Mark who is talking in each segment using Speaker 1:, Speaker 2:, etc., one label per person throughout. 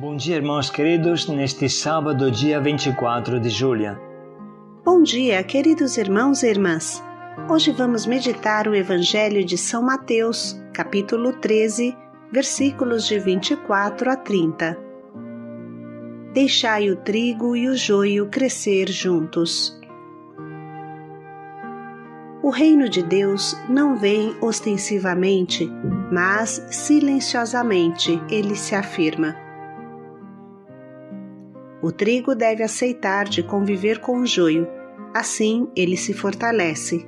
Speaker 1: Bom dia, irmãos queridos, neste sábado, dia 24 de julho.
Speaker 2: Bom dia, queridos irmãos e irmãs. Hoje vamos meditar o Evangelho de São Mateus, capítulo 13, versículos de 24 a 30. Deixai o trigo e o joio crescer juntos. O reino de Deus não vem ostensivamente, mas silenciosamente ele se afirma. O trigo deve aceitar de conviver com o joio, assim ele se fortalece.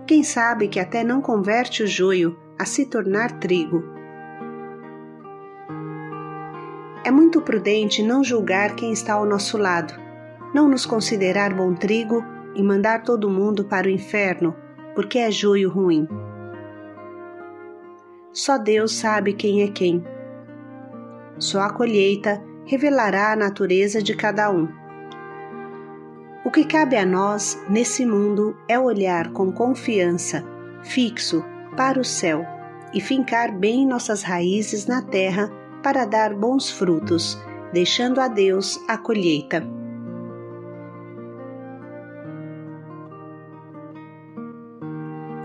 Speaker 2: Quem sabe que até não converte o joio a se tornar trigo. É muito prudente não julgar quem está ao nosso lado, não nos considerar bom trigo e mandar todo mundo para o inferno, porque é joio ruim. Só Deus sabe quem é quem. Só a colheita revelará a natureza de cada um. O que cabe a nós, nesse mundo, é olhar com confiança, fixo, para o céu e fincar bem nossas raízes na terra para dar bons frutos, deixando a Deus a colheita.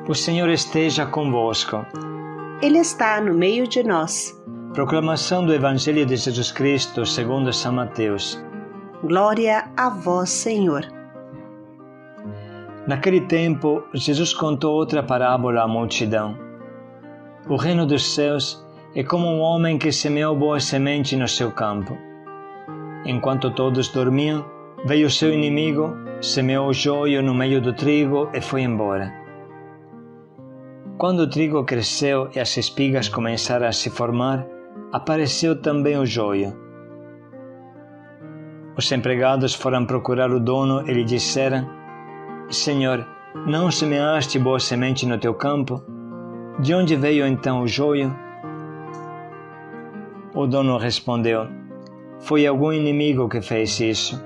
Speaker 1: O Senhor esteja convosco.
Speaker 2: Ele está no meio de nós.
Speaker 1: Proclamação do Evangelho de Jesus Cristo segundo São Mateus.
Speaker 2: Glória a vós, Senhor.
Speaker 1: Naquele tempo, Jesus contou outra parábola à multidão. O reino dos céus é como um homem que semeou boa semente no seu campo. Enquanto todos dormiam, veio seu inimigo, semeou o joio no meio do trigo e foi embora. Quando o trigo cresceu e as espigas começaram a se formar, apareceu também o joio. Os empregados foram procurar o dono e lhe disseram: Senhor, não semeaste boa semente no teu campo? De onde veio então o joio? O dono respondeu: Foi algum inimigo que fez isso.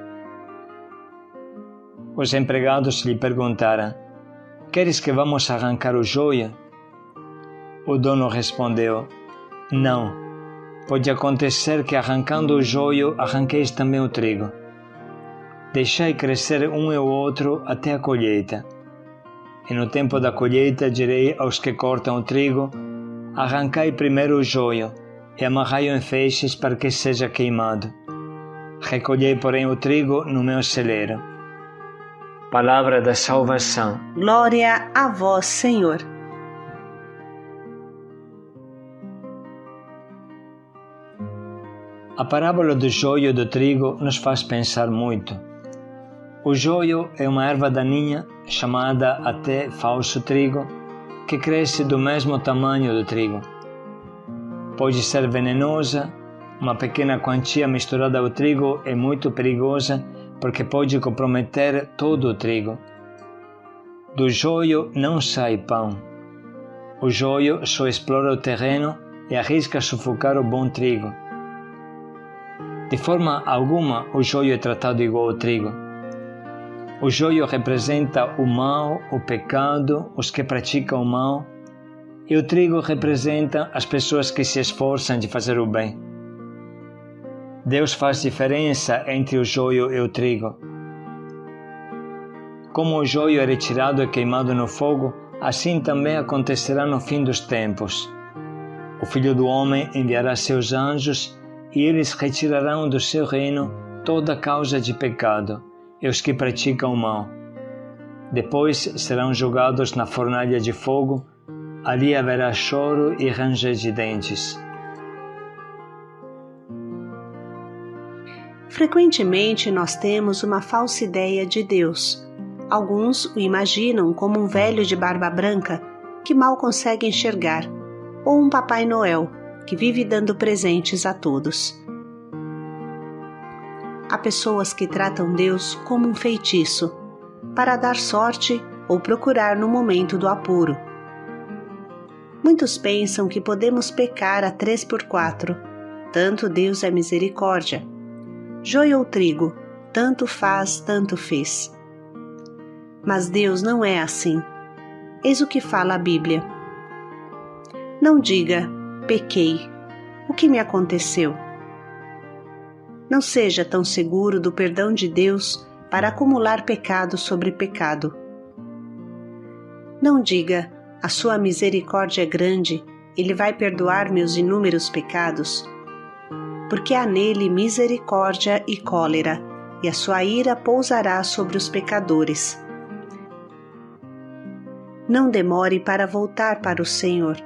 Speaker 1: Os empregados lhe perguntaram: Queres que vamos arrancar o joio? O dono respondeu: Não, pode acontecer que arrancando o joio arranqueis também o trigo. Deixai crescer um e o outro até a colheita. E no tempo da colheita direi aos que cortam o trigo: Arrancai primeiro o joio e amarrai-o em feixes para que seja queimado. Recolhei, porém, o trigo no meu celeiro. Palavra da salvação.
Speaker 2: Glória a vós, Senhor.
Speaker 1: A parábola do joio e do trigo nos faz pensar muito. O joio é uma erva daninha, chamada até falso trigo, que cresce do mesmo tamanho do trigo. Pode ser venenosa, uma pequena quantia misturada ao trigo é muito perigosa porque pode comprometer todo o trigo. Do joio não sai pão. O joio só explora o terreno e arrisca sufocar o bom trigo. De forma alguma, o joio é tratado igual ao trigo. O joio representa o mal, o pecado, os que praticam o mal, e o trigo representa as pessoas que se esforçam de fazer o bem. Deus faz diferença entre o joio e o trigo. Como o joio é retirado e queimado no fogo, assim também acontecerá no fim dos tempos. O Filho do Homem enviará seus anjos e eles retirarão do seu reino toda causa de pecado e os que praticam o mal. Depois serão julgados na fornalha de fogo, ali haverá choro e ranger de dentes.
Speaker 2: Frequentemente nós temos uma falsa ideia de Deus. Alguns o imaginam como um velho de barba branca que mal consegue enxergar, ou um Papai Noel que vive dando presentes a todos. Há pessoas que tratam Deus como um feitiço, para dar sorte ou procurar no momento do apuro. Muitos pensam que podemos pecar a 3x4, tanto Deus é misericórdia. Joio ou trigo, tanto faz, tanto fez. Mas Deus não é assim. Eis o que fala a Bíblia. Não diga: pequei, o que me aconteceu? Não seja tão seguro do perdão de Deus para acumular pecado sobre pecado. Não diga, a sua misericórdia é grande, Ele vai perdoar meus inúmeros pecados, porque há nele misericórdia e cólera, e a sua ira pousará sobre os pecadores. Não demore para voltar para o Senhor.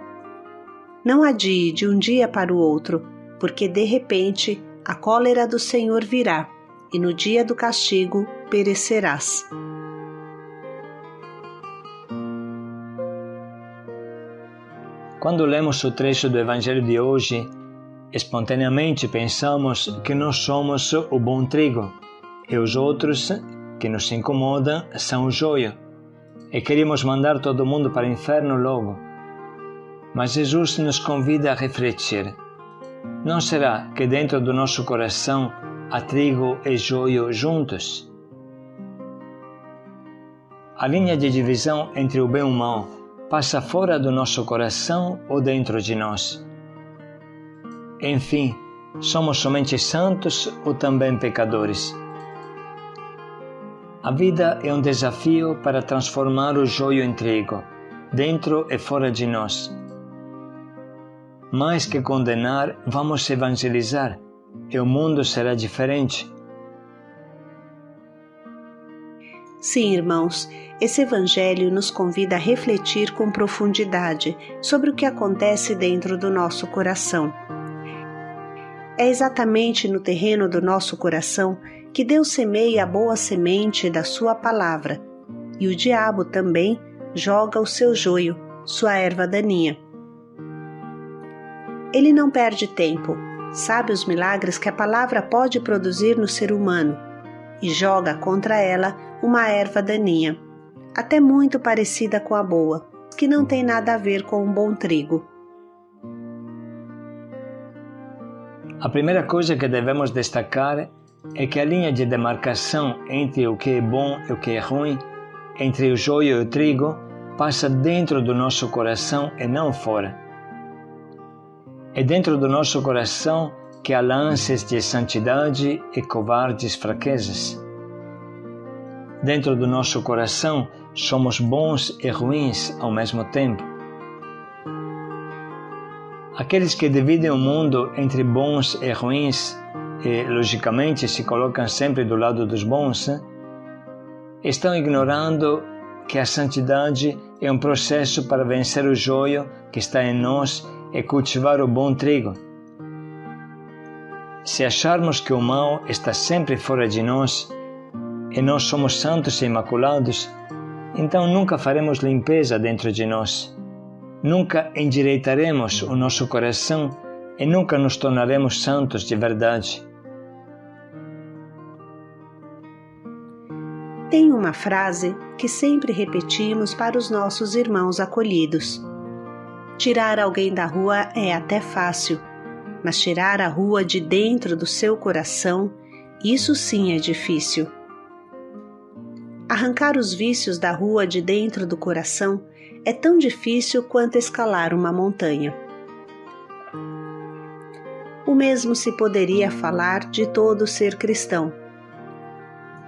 Speaker 2: Não adie de um dia para o outro, porque de repente a cólera do Senhor virá, e no dia do castigo perecerás.
Speaker 1: Quando lemos o trecho do Evangelho de hoje, espontaneamente pensamos que nós somos o bom trigo e os outros que nos incomodam são o joio, e queremos mandar todo mundo para o inferno logo. Mas Jesus nos convida a refletir. Não será que dentro do nosso coração há trigo e joio juntos? A linha de divisão entre o bem e o mal passa fora do nosso coração ou dentro de nós? Enfim, somos somente santos ou também pecadores? A vida é um desafio para transformar o joio em trigo, dentro e fora de nós. Mais que condenar, vamos evangelizar, e o mundo será diferente.
Speaker 2: Sim, irmãos, esse Evangelho nos convida a refletir com profundidade sobre o que acontece dentro do nosso coração. É exatamente no terreno do nosso coração que Deus semeia a boa semente da sua palavra, e o diabo também joga o seu joio, sua erva daninha. Ele não perde tempo, sabe os milagres que a palavra pode produzir no ser humano, e joga contra ela uma erva daninha, até muito parecida com a boa, que não tem nada a ver com um bom trigo.
Speaker 1: A primeira coisa que devemos destacar é que a linha de demarcação entre o que é bom e o que é ruim, entre o joio e o trigo, passa dentro do nosso coração e não fora. É dentro do nosso coração que há lances de santidade e covardes fraquezas. Dentro do nosso coração somos bons e ruins ao mesmo tempo. Aqueles que dividem o mundo entre bons e ruins e, logicamente, se colocam sempre do lado dos bons, estão ignorando que a santidade é um processo para vencer o joio que está em nós e cultivar o bom trigo. Se acharmos que o mal está sempre fora de nós e nós somos santos e imaculados, então nunca faremos limpeza dentro de nós, nunca endireitaremos o nosso coração e nunca nos tornaremos santos de verdade.
Speaker 2: Tem uma frase que sempre repetimos para os nossos irmãos acolhidos. Tirar alguém da rua é até fácil, mas tirar a rua de dentro do seu coração, isso sim é difícil. Arrancar os vícios da rua de dentro do coração é tão difícil quanto escalar uma montanha. O mesmo se poderia falar de todo ser cristão.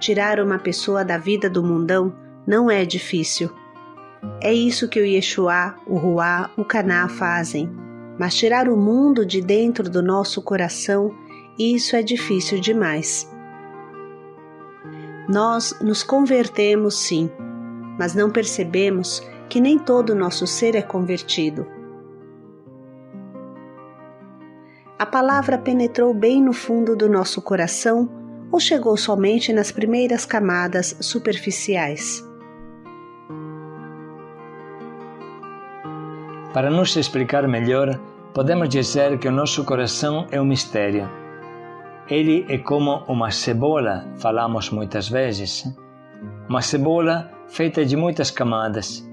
Speaker 2: Tirar uma pessoa da vida do mundão não é difícil. É isso que o Yeshua, o Ruá, o Caná fazem. Mas tirar o mundo de dentro do nosso coração, isso é difícil demais. Nós nos convertemos sim, mas não percebemos que nem todo o nosso ser é convertido. A palavra penetrou bem no fundo do nosso coração ou chegou somente nas primeiras camadas superficiais?
Speaker 1: Para nos explicar melhor, podemos dizer que o nosso coração é um mistério. Ele é como uma cebola, falamos muitas vezes. Uma cebola feita de muitas camadas.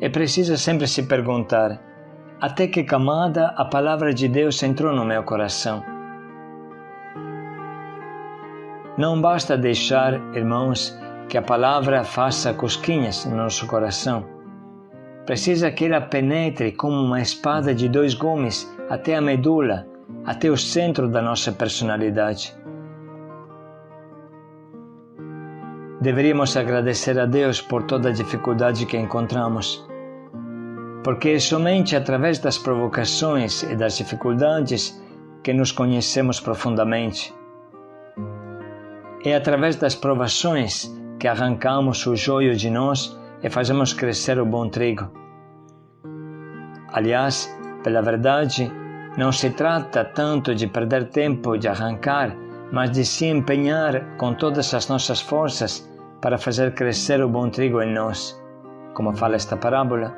Speaker 1: É preciso sempre se perguntar: até que camada a palavra de Deus entrou no meu coração? Não basta deixar, irmãos, que a palavra faça cosquinhas no nosso coração. Precisa que ela penetre como uma espada de 2 gumes até a medula, até o centro da nossa personalidade. deveríamos agradecer a Deus por toda a dificuldade que encontramos. Porque é somente através das provocações e das dificuldades que nos conhecemos profundamente. É através das provações que arrancamos o joio de nós e fazemos crescer o bom trigo. Aliás, pela verdade, não se trata tanto de perder tempo de arrancar, mas de se empenhar com todas as nossas forças para fazer crescer o bom trigo em nós, como fala esta parábola.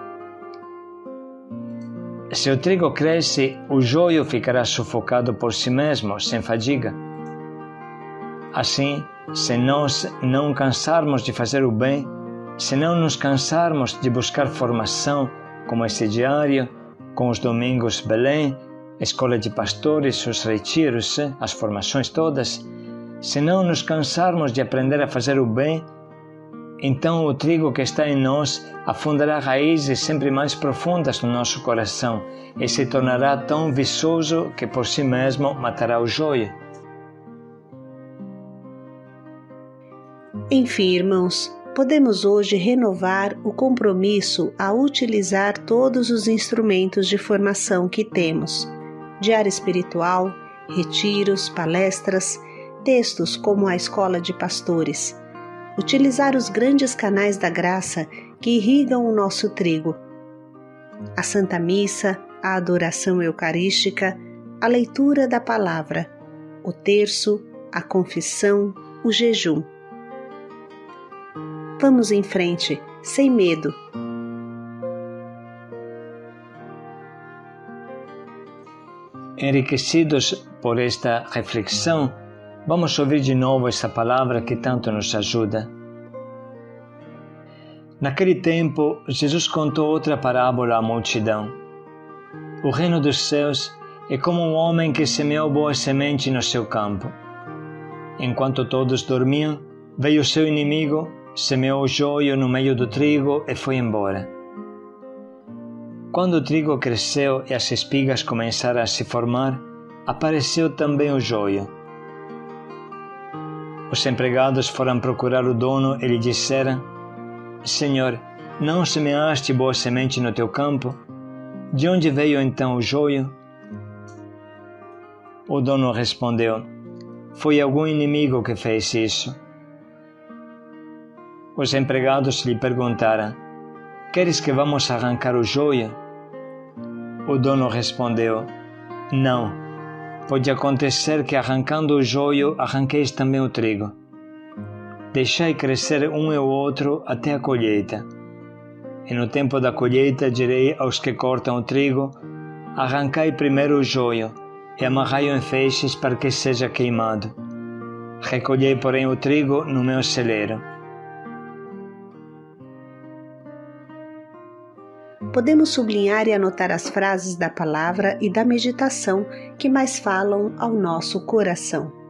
Speaker 1: Se o trigo cresce, o joio ficará sufocado por si mesmo, sem fadiga. Assim, se nós não cansarmos de fazer o bem, se não nos cansarmos de buscar formação, como esse diário, com os domingos Belém, escola de pastores, os retiros, as formações todas, se não nos cansarmos de aprender a fazer o bem, então o trigo que está em nós afundará raízes sempre mais profundas no nosso coração e se tornará tão viçoso que por si mesmo matará o joio.
Speaker 2: Enfim, irmãos, podemos hoje renovar o compromisso a utilizar todos os instrumentos de formação que temos: diário espiritual, retiros, palestras, textos como a escola de pastores. Utilizar os grandes canais da graça que irrigam o nosso trigo. A Santa Missa, a adoração eucarística, a leitura da palavra, o terço, a confissão, o jejum. Vamos em frente, sem medo.
Speaker 1: Enriquecidos por esta reflexão, vamos ouvir de novo essa palavra que tanto nos ajuda. Naquele tempo, Jesus contou outra parábola à multidão. O reino dos céus é como um homem que semeou boa semente no seu campo. Enquanto todos dormiam, veio seu inimigo, semeou o joio no meio do trigo e foi embora. Quando o trigo cresceu e as espigas começaram a se formar, apareceu também o joio. Os empregados foram procurar o dono e lhe disseram: Senhor, não semeaste boa semente no teu campo? De onde veio então o joio? O dono respondeu: Foi algum inimigo que fez isso. Os empregados lhe perguntaram: Queres que vamos arrancar o joio? O dono respondeu: Não. Pode acontecer que arrancando o joio, arranqueis também o trigo. Deixai crescer um e o outro até a colheita. E no tempo da colheita direi aos que cortam o trigo: Arrancai primeiro o joio, e amarrai-o em feixes para que seja queimado. Recolhei, porém, o trigo no meu celeiro.
Speaker 2: Podemos sublinhar e anotar as frases da palavra e da meditação que mais falam ao nosso coração.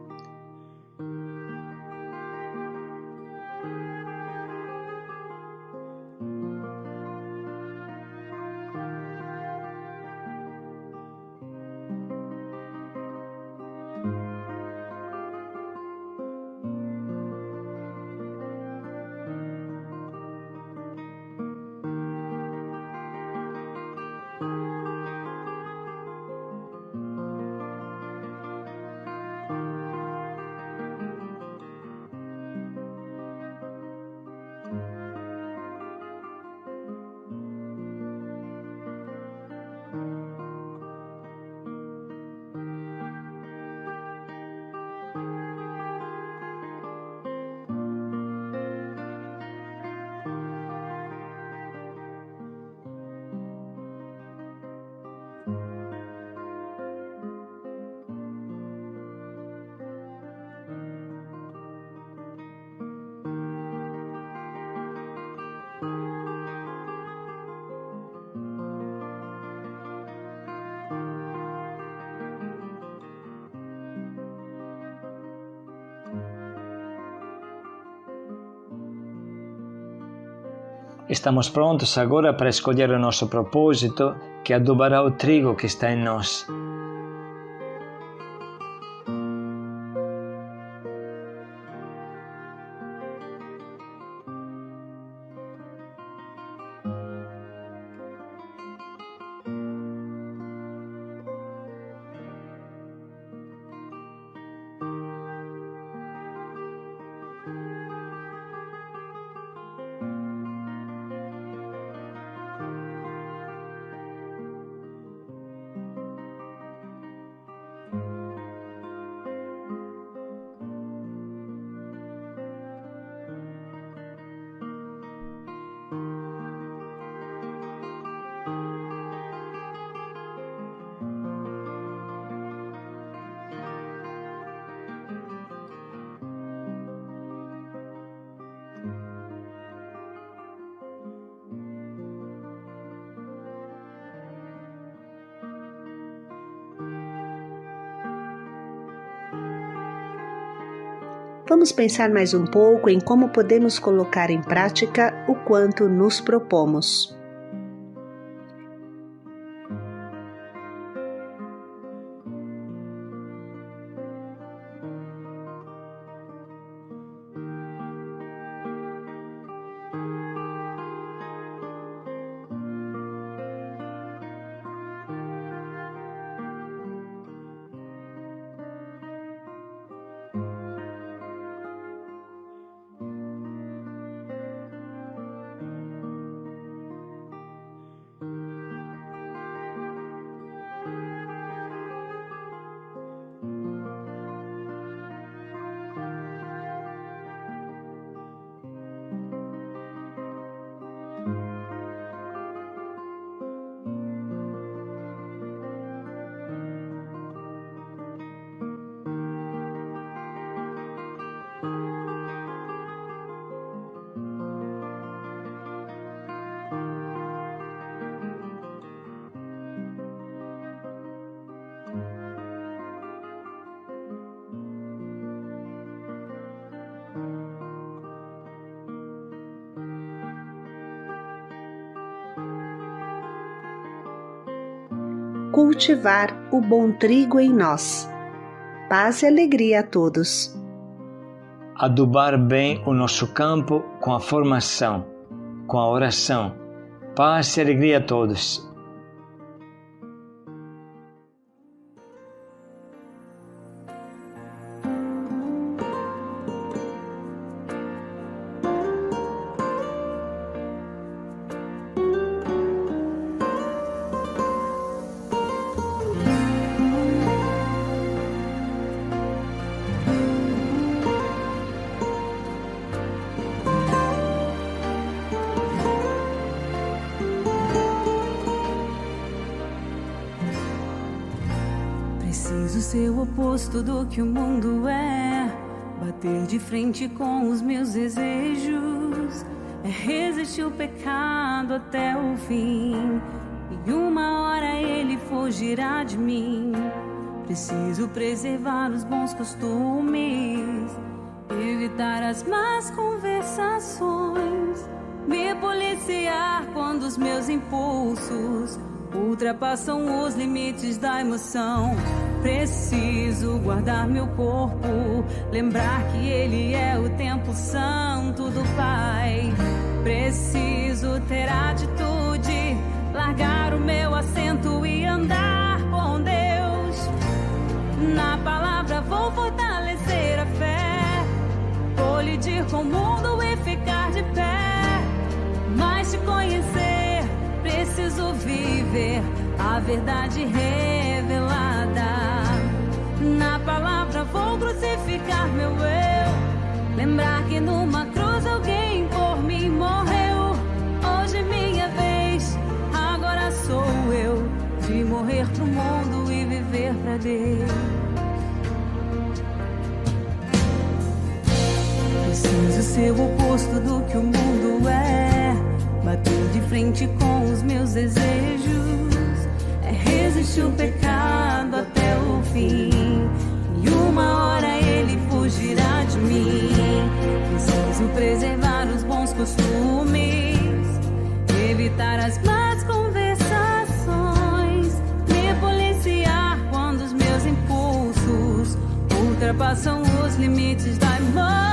Speaker 1: Estamos prontos agora para escolher o nosso propósito, que adubará o trigo que está em nós.
Speaker 2: vamos pensar mais um pouco em como podemos colocar em prática o quanto nos propomos. Cultivar o bom trigo em nós. Paz e alegria a todos.
Speaker 1: Adubar bem o nosso campo com a formação, com a oração. Paz e alegria a todos.
Speaker 3: Preciso ser o oposto do que o mundo é, bater de frente com os meus desejos, é resistir o pecado até o fim, e uma hora ele fugirá de mim. Preciso preservar os bons costumes, evitar as más conversações, me policiar quando os meus impulsos ultrapassam os limites da emoção. Preciso guardar meu corpo, lembrar que ele é o templo santo do Pai. Preciso ter atitude, largar o meu assento e andar com Deus. Na palavra vou fortalecer a fé, colidir com o mundo e ficar de pé. Mas te conhecer, preciso viver a verdade revelada. Na palavra vou crucificar meu eu, lembrar que numa cruz alguém por mim morreu. Hoje é minha vez, agora sou eu, de morrer pro mundo e viver pra Deus. Preciso ser o oposto do que o mundo é, bater de frente com os meus desejos, é resistir o pecado até o fim, e uma hora ele fugirá de mim. Preciso preservar os bons costumes, evitar as más conversações, me policiar quando os meus impulsos ultrapassam os limites da emoção.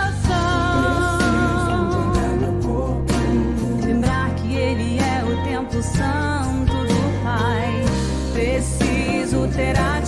Speaker 3: Santo do Pai, preciso ter a